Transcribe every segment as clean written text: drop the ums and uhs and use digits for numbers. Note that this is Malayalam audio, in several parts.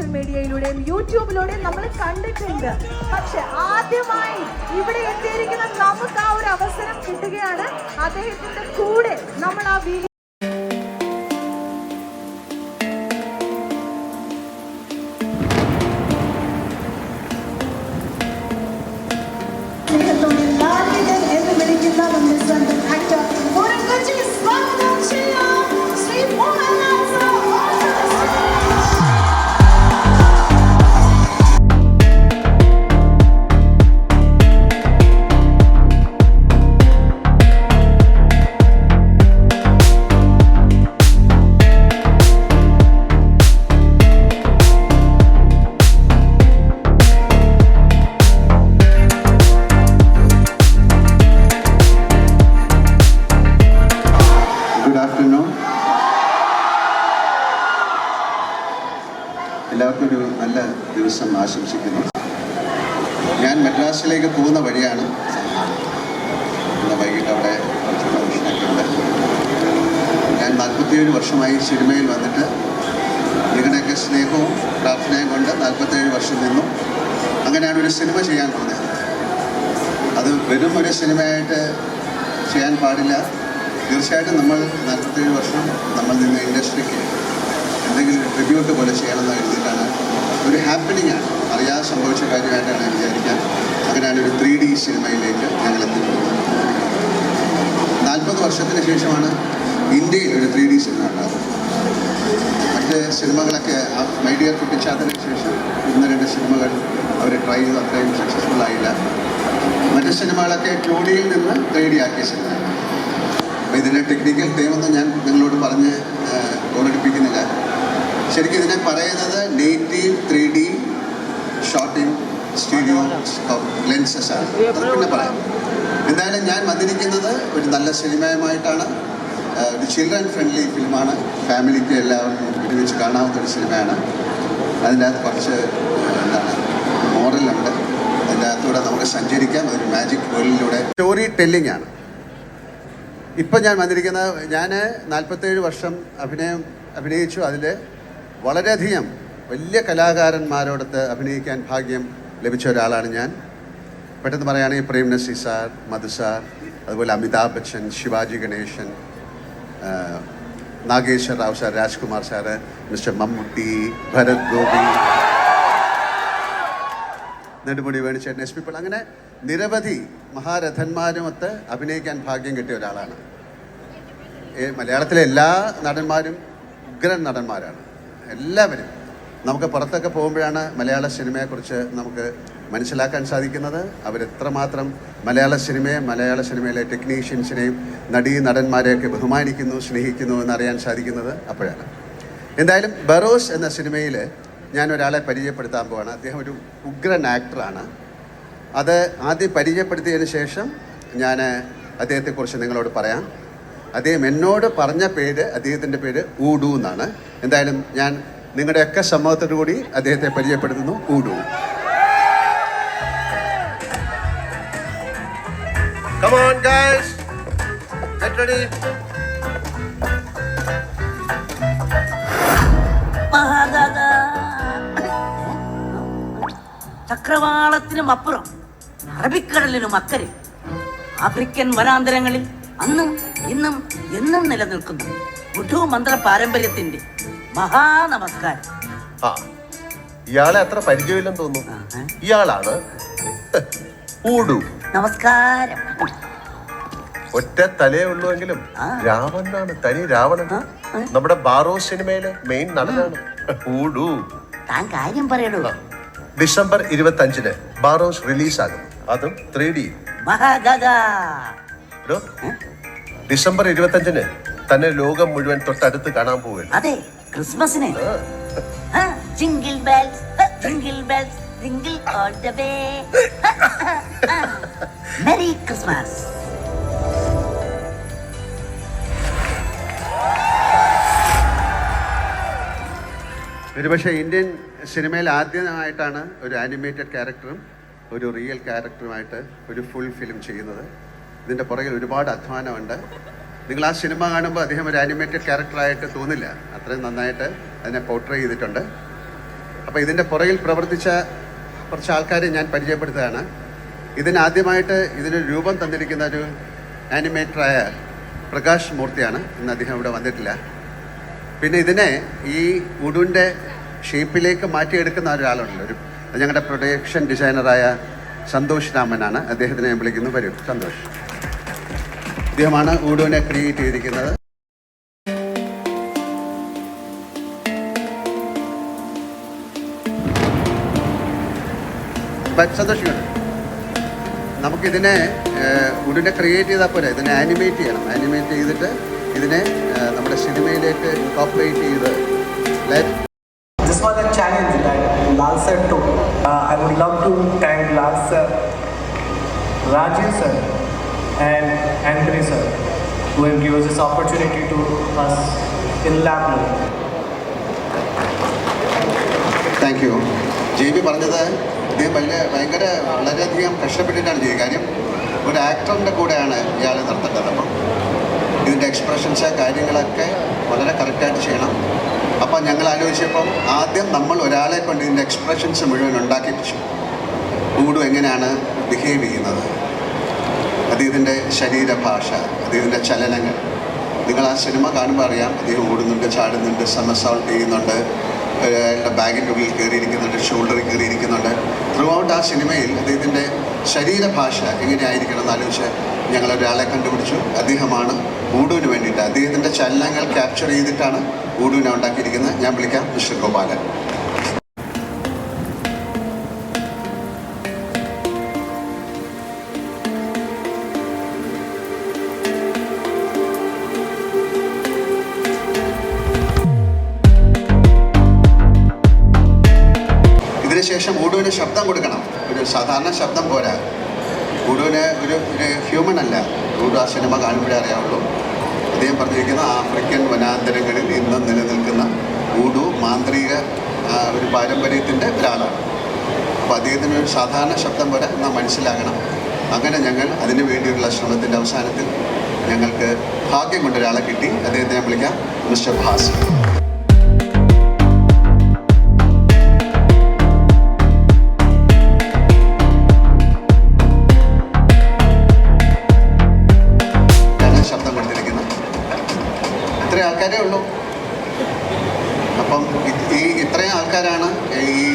സോഷ്യൽ മീഡിയയിലൂടെയും യൂട്യൂബിലൂടെയും നമ്മൾ കണ്ടിട്ടുണ്ട്. പക്ഷെ ആദ്യമായി ഇവിടെ എത്തിയിരിക്കുന്ന നമുക്ക് ആ ഒരു അവസരം കിട്ടുകയാണ്. അദ്ദേഹത്തിന്റെ കൂടെ നമ്മൾ ആ വീഡിയോ എന്ന് വിളിക്കുന്ന നമ്മുടെ സ്വന്തം ആക്ടർ ഒരു കൊച്ചു സ്വാഗതം ചെയ്യാം ശ്രീ മോഹൻലാൽ സർ. എല്ലാവർക്കും ഒരു നല്ല ദിവസം ആശംസിക്കുന്നു. ഞാൻ മദ്രാസിലേക്ക് പോകുന്ന വഴിയാണ്. ഇന്ന് വൈകിട്ട് അവിടെ കുറച്ച് ഫംഗ്ഷനൊക്കെ ഉണ്ട്. ഞാൻ 47 വർഷമായി സിനിമയിൽ വന്നിട്ട് നിങ്ങളുടെയൊക്കെ സ്നേഹവും പ്രാർത്ഥനയും കൊണ്ട് 47 വർഷം നിന്നു. അങ്ങനെയാണ് ഒരു സിനിമ ചെയ്യാൻ തോന്നിയത്. അത് വെറും ഒരു സിനിമയായിട്ട് ചെയ്യാൻ പാടില്ല. തീർച്ചയായിട്ടും നമ്മൾ 47 വർഷം നമ്മൾ നിന്ന് ഇൻഡസ്ട്രിക്ക് എന്തെങ്കിലും ഒരു ട്രിബ്യൂട്ട് പോലെ ചെയ്യണമെന്ന് എഴുതിയിട്ടാണ്. ഒരു ഹാപ്പനിങ് ആണ്, അറിയാതെ സംഭവിച്ച കാര്യമായിട്ടാണ് വിചാരിക്കാൻ. അങ്ങനെയാണ് ഒരു 3D സിനിമയിലേക്ക് ഞങ്ങൾ എത്തിപ്പെടുന്നത്. 40 വർഷത്തിന് ശേഷമാണ് ഇന്ത്യയിൽ ഒരു 3D സിനിമ ഉണ്ടാകുന്നത്. മറ്റ് സിനിമകളൊക്കെ മൈ ഡിയർ കുട്ടിച്ചാത്തതിന് ശേഷം 1-2 സിനിമകൾ അവർ ട്രൈ ചെയ്തു, അത്രയും സക്സസ്ഫുൾ ആയില്ല. മറ്റ് സിനിമകളൊക്കെ 2Dയിൽ നിന്ന് 3D ആക്കിയ സിനിമയാണ്. അപ്പോൾ ഇതിൻ്റെ ടെക്നിക്കൽ ടൈമൊന്നും ഞാൻ നിങ്ങളോട് പറഞ്ഞ് ഓർമ്മിപ്പിക്കുന്നില്ല. ശരിക്കും ഇതിനെ പറയുന്നത് native 3D shorting studio lenses ആണ്. അത് പിന്നെ പറയാം. എന്തായാലും ഞാൻ വന്നിരിക്കുന്നത് ഒരു നല്ല സിനിമയുമായിട്ടാണ്. ഒരു ചിൽഡ്രൻ ഫ്രണ്ട്ലി ഫിലിമാണ്. ഫാമിലിക്ക് എല്ലാവർക്കും ഒരുമിച്ച് കാണാവുന്ന ഒരു സിനിമയാണ്. അതിൻ്റെ അകത്ത് കുറച്ച് മോറലുണ്ട്. അതിൻ്റെ അകത്തൂടെ നമുക്ക് സഞ്ചരിക്കാം. ഒരു മാജിക് വേൾഡിലൂടെ സ്റ്റോറി ടെല്ലിംഗ് ആണ്. ഇപ്പം ഞാൻ വന്നിരിക്കുന്നത്, ഞാൻ 47 വർഷം അഭിനയിച്ചു. അതിൽ വളരെയധികം വലിയ കലാകാരന്മാരോടൊത്ത് അഭിനയിക്കാൻ ഭാഗ്യം ലഭിച്ച ഒരാളാണ് ഞാൻ. പെട്ടെന്ന് പറയുകയാണെങ്കിൽ പ്രേം നസീർ സാർ, മധു സാർ, അതുപോലെ Amitabh Bachchan, Shivaji Ganesan, Nageswar Rao sir, Rajkumar sir, mister Mammootty, Bharath Gopi, Nedumudi വേണുചേട്ടൻ, എസ് പി, അങ്ങനെ നിരവധി മഹാരഥന്മാരുമൊത്ത് അഭിനയിക്കാൻ ഭാഗ്യം കിട്ടിയ ഒരാളാണ്. മലയാളത്തിലെ എല്ലാ നടന്മാരും ഉഗ്രൻ നടന്മാരാണ്. എല്ലാവരും നമുക്ക് പുറത്തൊക്കെ പോകുമ്പോഴാണ് മലയാള സിനിമയെക്കുറിച്ച് നമുക്ക് മനസ്സിലാക്കാൻ സാധിക്കുന്നത്. അവരെത്രമാത്രം മലയാള സിനിമയിലെ ടെക്നീഷ്യൻസിനെയും നടന്മാരെയൊക്കെ ബഹുമാനിക്കുന്നു, സ്നേഹിക്കുന്നു എന്നറിയാൻ സാധിക്കുന്നത് അപ്പോഴാണ്. എന്തായാലും ബറോസ് എന്ന സിനിമയിൽ ഞാൻ ഒരാളെ പരിചയപ്പെടുത്താൻ പോവാണ്. അദ്ദേഹം ഒരു ഉഗ്രൻ ആക്ടറാണ്. അത് ആദ്യം പരിചയപ്പെടുത്തിയതിന് ശേഷം ഞാൻ അദ്ദേഹത്തെക്കുറിച്ച് നിങ്ങളോട് പറയാം. അദ്ദേഹം എന്നോട് പറഞ്ഞ പേര്, അദ്ദേഹത്തിൻ്റെ പേര് ഊഡു എന്നാണ്. എന്തായാലും ഞാൻ നിങ്ങളുടെയൊക്കെ സമ്മതത്തോടു കൂടി അദ്ദേഹത്തെ പരിചയപ്പെടുത്തുന്നു. ഊഡു. Come on guys, get ready. ചക്രവാളത്തിനും അപ്പുറം, അറബിക്കടലിനും അക്കരെ, ആഫ്രിക്കൻ വനാന്തരങ്ങളിൽ അന്നും ഇന്നും എന്നും നിലനിൽക്കുന്നു ബുദ്ധ മന്ത്ര പാരമ്പര്യത്തിന്റെ മഹാനമസ്കാരം. ഇയാളെ അത്ര പരിചയമില്ലെന്ന് തോന്നുന്നു. ഇയാളാണ് ഊഡു. നമസ്കാരം. ഒറ്റ തലേ ഉള്ളുവെങ്കിലും രാവണനാണ്, തനി രാവണൻ. നമ്മുടെ ബാറോ സിനിമയിലെ മെയിൻ നടനാണ് ഊഡു. താൻ കാര്യം പറയണോ? ഡിസംബർ 25-ന് ബാറോസ് റിലീസാകും. അതും 3D. ഡിസംബർ 25-ന് തന്നെ ലോകം മുഴുവൻ തൊട്ടടുത്ത് കാണാൻ പോവുകയാണ്. അതെ, ക്രിസ്മസിന്. Jingle bells, jingle bells, jingle all the way. Merry Christmas. ഒരുപക്ഷെ ഇന്ത്യൻ സിനിമയിൽ ആദ്യമായിട്ടാണ് ഒരു ആനിമേറ്റഡ് ക്യാരക്ടറും ഒരു റിയൽ ക്യാരക്ടറുമായിട്ട് ഒരു ഫുൾ ഫിലിം ചെയ്യുന്നത്. ഇതിൻ്റെ പുറകിൽ ഒരുപാട് അധ്വാനമുണ്ട്. നിങ്ങൾ ആ സിനിമ കാണുമ്പോൾ അദ്ദേഹം ഒരു ആനിമേറ്റഡ് ക്യാരക്ടറായിട്ട് തോന്നില്ല. അത്രയും നന്നായിട്ട് അതിനെ പോർട്രേ ചെയ്തിട്ടുണ്ട്. അപ്പോൾ ഇതിൻ്റെ പുറകിൽ പ്രവർത്തിച്ച കുറച്ച് ആൾക്കാരെ ഞാൻ പരിചയപ്പെടുത്തുകയാണ്. ഇതിനാദ്യമായിട്ട് ഇതിനൊരു രൂപം തന്നിരിക്കുന്ന ഒരു ആനിമേറ്ററായ പ്രകാശ് മൂർത്തിയാണ്. ഇന്ന് അദ്ദേഹം ഇവിടെ വന്നിട്ടില്ല. പിന്നെ ഇതിനെ ഈ ഉടുവിൻ്റെ ഷേപ്പിലേക്ക് മാറ്റിയെടുക്കുന്ന ഒരാളുണ്ടല്ലോ, ഞങ്ങളുടെ പ്രൊഡക്ഷൻ ഡിസൈനറായ സന്തോഷ് രാമനാണ്. അദ്ദേഹത്തിനെ ഞാൻ വിളിക്കുന്നു. വരൂ സന്തോഷ്. അദ്ദേഹമാണ് ഉടുവിനെ ക്രിയേറ്റ് ചെയ്തിരിക്കുന്നത്. സന്തോഷിക്കണം. നമുക്കിതിനെ ഉടനെ ക്രിയേറ്റ് ചെയ്താൽ പോരെ, ഇതിനെ ആനിമേറ്റ് ചെയ്യണം. ആനിമേറ്റ് ചെയ്തിട്ട് ഇതിനെ നമ്മുടെ സിനിമയിലേക്ക് ഇൻകോർപ്പറേറ്റ് ചെയ്ത് This was a challenge that Lal sir took. I would love to thank Lal sir, Rajiv sir, and Andre sir who have given us this opportunity to us in lab learning. Thank you. JB പറഞ്ഞത് ഇദ്ദേഹം വളരെയധികം കഷ്ടപ്പെട്ടിട്ടാണ് ചെയ്യുക. കാര്യം ഒരു ആക്ടറിൻ്റെ കൂടെയാണ് ഇയാൾ നടത്തേണ്ടത്. അപ്പം ഇതിൻ്റെ എക്സ്പ്രഷൻസ് കാര്യങ്ങളൊക്കെ വളരെ കറക്റ്റായിട്ട് ചെയ്യണം. അപ്പം ഞങ്ങൾ ആലോചിച്ചപ്പം ആദ്യം നമ്മൾ ഒരാളെ കൊണ്ട് ഇതിൻ്റെ എക്സ്പ്രഷൻസ് മുഴുവൻ ഉണ്ടാക്കിപ്പിച്ചു. ഊടു എങ്ങനെയാണ് ബിഹേവ് ചെയ്യുന്നത്, അദ്ദേഹത്തിൻ്റെ ശരീരഭാഷ, അദ്ദേഹത്തിൻ്റെ ചലനങ്ങൾ. നിങ്ങൾ ആ സിനിമ കാണുമ്പോൾ അറിയാം, അദ്ദേഹം ഓടുന്നുണ്ട്, ചാടുന്നുണ്ട്, സമസോൾട്ട് ചെയ്യുന്നുണ്ട്, അയാളുടെ ബാഗിൻ്റെ ഉള്ളിൽ കയറിയിരിക്കുന്നുണ്ട്, ഷോൾഡറിൽ കയറിയിരിക്കുന്നുണ്ട്. ത്രൂ ഔട്ട് ആ സിനിമയിൽ അദ്ദേഹത്തിൻ്റെ ശരീരഭാഷ എങ്ങനെയായിരിക്കണം എന്നാലോചിച്ച് ഞങ്ങളൊരാളെ കണ്ടുപിടിച്ചു. അദ്ദേഹമാണ് ഊടുവിന് വേണ്ടിയിട്ട് അദ്ദേഹത്തിൻ്റെ ചലനങ്ങൾ ക്യാപ്ചർ ചെയ്തിട്ടാണ് ഊടുവിനെ ഉണ്ടാക്കിയിരിക്കുന്നത്. ഞാൻ വിളിക്കാം മിസ്റ്റർ ഗോപാലൻ. ഇതിനുശേഷം ഊടുവിന് ശബ്ദം കൊടുക്കണം. ഒരു സാധാരണ ശബ്ദം പോരാ. ഊടുവിന് ഒരു ഹ്യൂമൻ അല്ല. ഊടു ആ സിനിമ കാണുമ്പോഴേ അറിയാവുള്ളൂ. അദ്ദേഹം പറഞ്ഞിരിക്കുന്ന ആഫ്രിക്കൻ വനാന്തരങ്ങളിൽ ഇന്നും നിലനിൽക്കുന്ന ഊഡു മാന്ത്രിക ഒരു പാരമ്പര്യത്തിൻ്റെ ഒരാളാണ്. അപ്പോൾ അദ്ദേഹത്തിന് ഒരു സാധാരണ ശബ്ദം വരെ നാം മനസ്സിലാകണം. അങ്ങനെ ഞങ്ങൾ അതിനു വേണ്ടിയുള്ള ശ്രമത്തിൻ്റെ അവസാനത്തിൽ ഞങ്ങൾക്ക് ഭാഗ്യം കൊണ്ടൊരാളെ കിട്ടി. അദ്ദേഹത്തെ ഞാൻ വിളിക്കാം മിസ്റ്റർ ഭാസി. ഇത്രയും ആൾക്കാരേ ഉള്ളൂ. അപ്പം ഇത്രയും ആൾക്കാരാണ് ഈ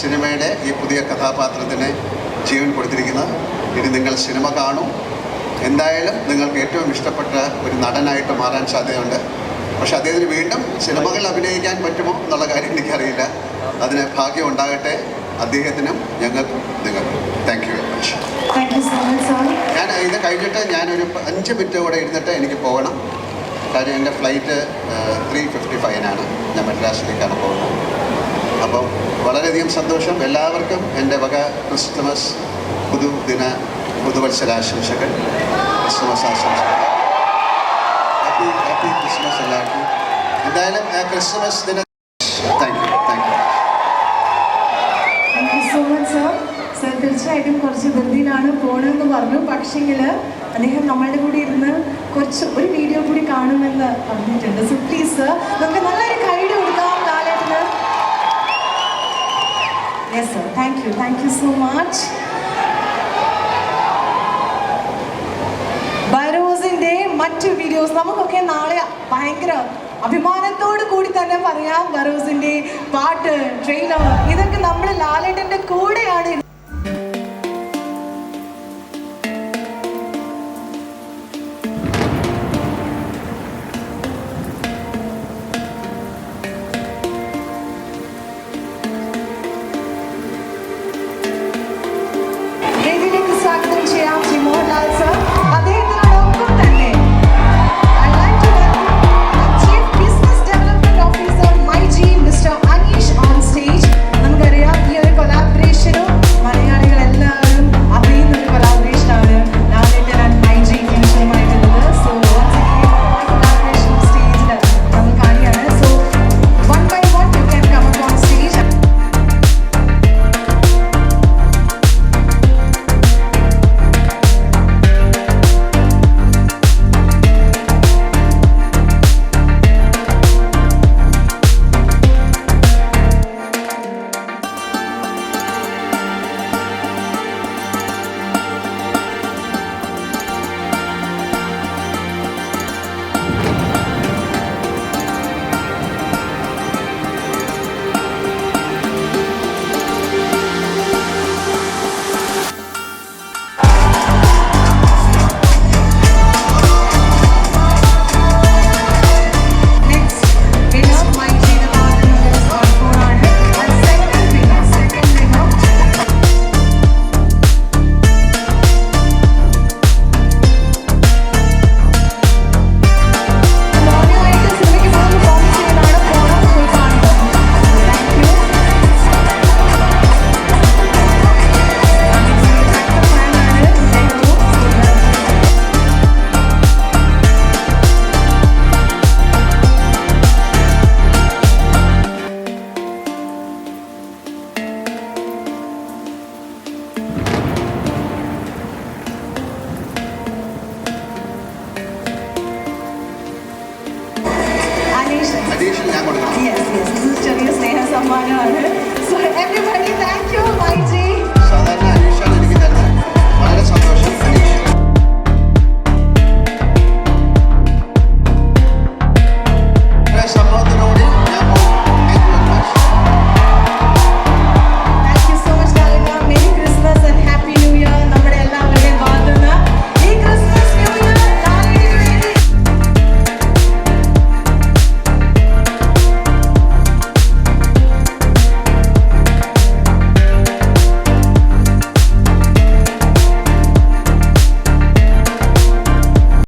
സിനിമയുടെ ഈ പുതിയ കഥാപാത്രത്തിന് ജീവൻ കൊടുത്തിരിക്കുന്നത്. ഇനി നിങ്ങൾ സിനിമ കാണൂ. എന്തായാലും നിങ്ങൾക്ക് ഏറ്റവും ഇഷ്ടപ്പെട്ട ഒരു നടനായിട്ട് മാറാൻ സാധ്യതയുണ്ട്. പക്ഷെ അദ്ദേഹത്തിന് വീണ്ടും സിനിമകൾ അഭിനയിക്കാൻ പറ്റുമോ എന്നുള്ള കാര്യം എനിക്കറിയില്ല. അതിന് ഭാഗ്യം ഉണ്ടാകട്ടെ അദ്ദേഹത്തിനും ഞങ്ങൾക്കും നിങ്ങൾക്കും. Thank you very much. ഞാൻ ഇത് കഴിഞ്ഞിട്ട് ഞാനൊരു 5 മിനിറ്റ് കൂടെ ഇരുന്നിട്ട് എനിക്ക് പോകണം. കാര്യം എൻ്റെ ഫ്ലൈറ്റ് 3:55 ഞാൻ മദ്രാസിലേക്കാണ് പോകുന്നത്. അപ്പം വളരെയധികം സന്തോഷം. എല്ലാവർക്കും എൻ്റെ വക ക്രിസ്മസ് പുതുവത്സരാശംസകൾ, ക്രിസ്മസ് ആശംസകൾ. ഹാപ്പി ക്രിസ്മസ് എല്ലാവർക്കും. എന്തായാലും ക്രിസ്മസ് ദിന thank you. So much sir. Sir തീർച്ചയായിട്ടും കുറച്ച് ധൃതിയിലാണ് പോകണമെന്ന് പറഞ്ഞു. പക്ഷെങ്കിൽ അദ്ദേഹം നമ്മളുടെ കൂടെ ഇരുന്ന് ഒരു വീഡിയോ കൂടി കാണുമെന്ന് പറഞ്ഞിട്ടുണ്ട്. സോ പ്ലീസ് സർ, നമുക്ക് നല്ലൊരു കൈഡ് കൊടുക്കാം ലാലേട്ടന്. Yes sir, thank you so much. ബൈറോസിൻ്റെ മറ്റു വീഡിയോസ് നമുക്കൊക്കെ നാളെ ഭയങ്കര അഭിമാനത്തോടു കൂടി തന്നെ പറയാം. ബൈറോസിൻ്റെ പാട്ട്, ട്രെയിലർ, ഇതൊക്കെ നമ്മൾ ലാലേട്ടൻ്റെ കൂടെയാണ്. സ്വാഗതം ചെയ്യാം ശ്രീ മോഹൻലാൽ സർ.